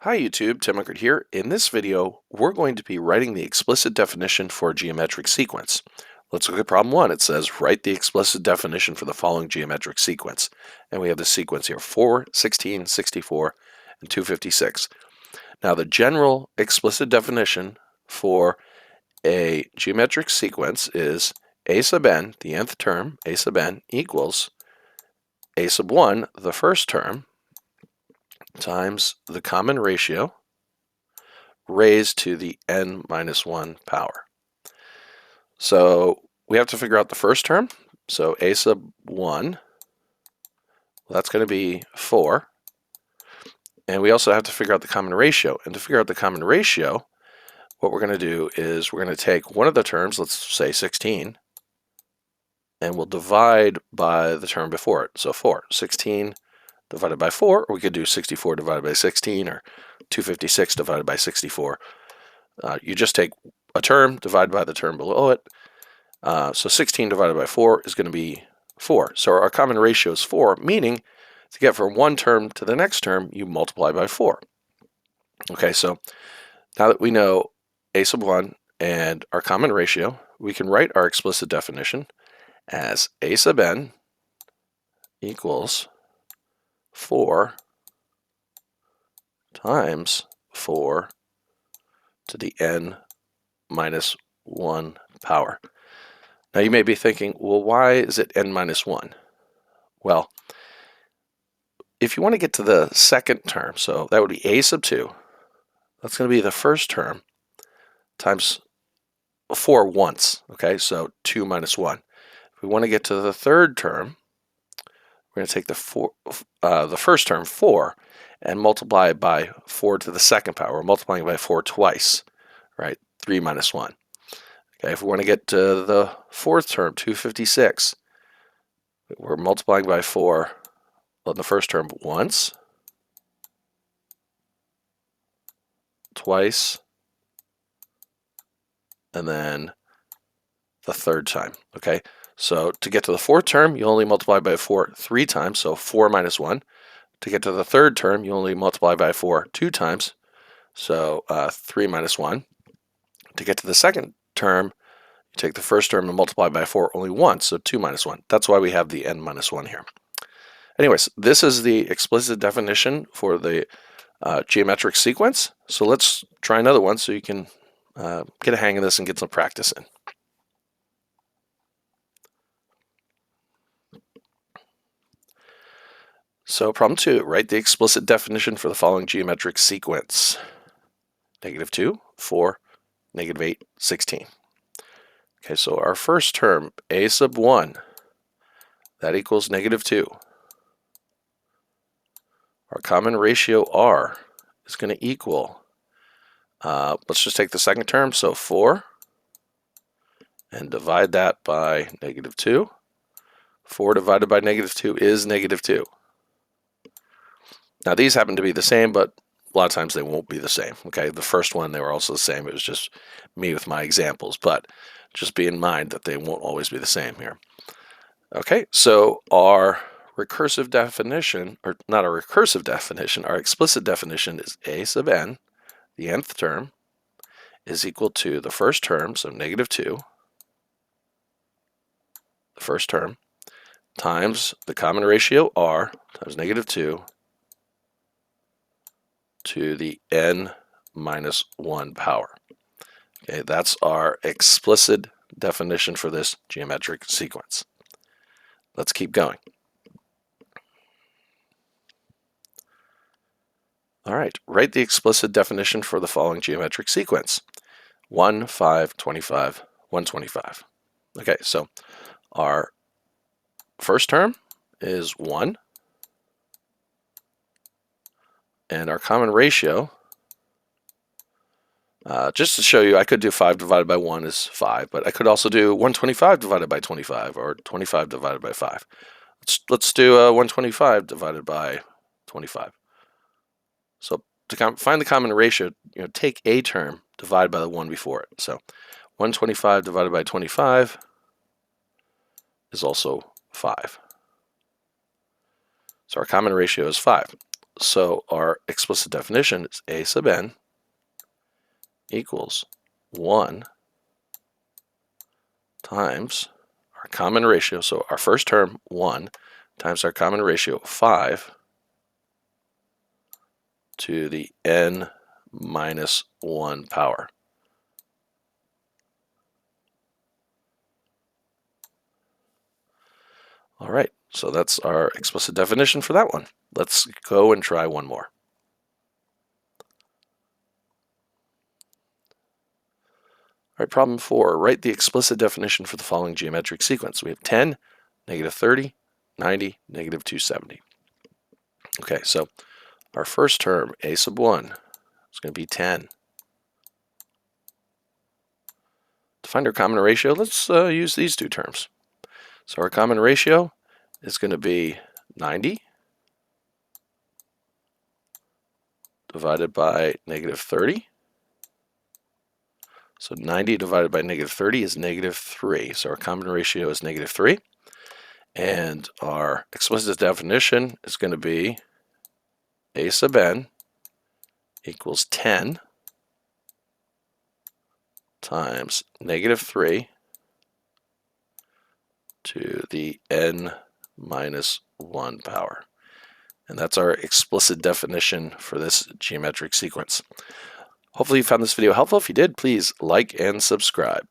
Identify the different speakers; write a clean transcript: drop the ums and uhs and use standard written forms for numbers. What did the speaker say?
Speaker 1: Hi YouTube, Tim Eckert here. In this video, we're going to be writing the explicit definition for a geometric sequence. Let's look at problem 1. It says, write the explicit definition for the following geometric sequence. And we have the sequence here, 4, 16, 64, and 256. Now the general explicit definition for a geometric sequence is a sub n, the nth term, a sub n, equals a sub 1, the first term, times the common ratio raised to the n minus 1 power. So we have to figure out the first term. So a sub 1, that's going to be 4. And we also have to figure out the common ratio. And to figure out the common ratio, what we're going to do is we're going to take one of the terms, let's say 16, and we'll divide by the term before it. So 4. 16 divided by 4, or we could do 64 divided by 16, or 256 divided by 64. You just take a term, divide by the term below it. So 16 divided by 4 is going to be 4. So our common ratio is 4, meaning to get from one term to the next term, you multiply by 4. Okay, so now that we know a sub 1 and our common ratio, we can write our explicit definition as a sub n equals 4 times 4 to the n minus 1 power. Now you may be thinking, well, why is it n minus 1? Well, if you want to get to the second term, so that would be a sub 2, that's going to be the first term times 4 once, okay? So 2 minus 1. If we want to get to the third term, we're going to take the first term, 4, and multiply it by 4 to the second power. We're multiplying by 4 twice, right? 3 minus 1. Okay, if we want to get to the fourth term, 256, we're multiplying by 4 on the first term once, twice, and then the third time. Okay, so to get to the fourth term, you only multiply by 4 3 times, so 4 minus 1. To get to the third term, you only multiply by 4 2 times, so 3 minus 1. To get to the second term, you take the first term and multiply by 4 only once, so 2 minus 1. That's why we have the n minus 1 here. Anyways, this is the explicit definition for the geometric sequence. So let's try another one so you can get a hang of this and get some practice in. So problem 2, write the explicit definition for the following geometric sequence. -2, 4, -8, 16. Okay, so our first term, a sub 1, that equals -2. Our common ratio r is going to equal, let's just take the second term, so 4, and divide that by -2. 4 divided by -2 is -2. Now these happen to be the same, but a lot of times they won't be the same. Okay, the first one, they were also the same. It was just me with my examples, but just be in mind that they won't always be the same here. Okay, so our recursive definition, or not a recursive definition, our explicit definition is a sub n, the nth term, is equal to the first term, so -2, the first term, times the common ratio r times -2 to the n minus 1 power. Okay, that's our explicit definition for this geometric sequence. Let's keep going. All right, write the explicit definition for the following geometric sequence. 1, 5, 25, 125. Okay, so our first term is 1, and our common ratio, just to show you, I could do 5 divided by 1 is 5, but I could also do 125 divided by 25, or 25 divided by 5. Let's do 125 divided by 25. So to find the common ratio, take a term, divide by the one before it. So 125 divided by 25 is also 5. So our common ratio is 5. So our explicit definition is a sub n equals 1 times our common ratio, so our first term 1 times our common ratio 5 to the n minus 1 power. All right, so that's our explicit definition for that one. Let's go and try one more. All right, problem 4. Write the explicit definition for the following geometric sequence. We have 10, negative 30, 90, negative 270. Okay, so our first term, a sub 1, is going to be 10. To find our common ratio, let's use these two terms. So our common ratio is going to be 90 divided by negative 30. So 90 divided by negative 30 is negative 3. So our common ratio is negative 3. And our explicit definition is going to be a sub n equals 10 times negative 3 to the n minus 1 power. And that's our explicit definition for this geometric sequence. Hopefully you found this video helpful. If you did, please like and subscribe.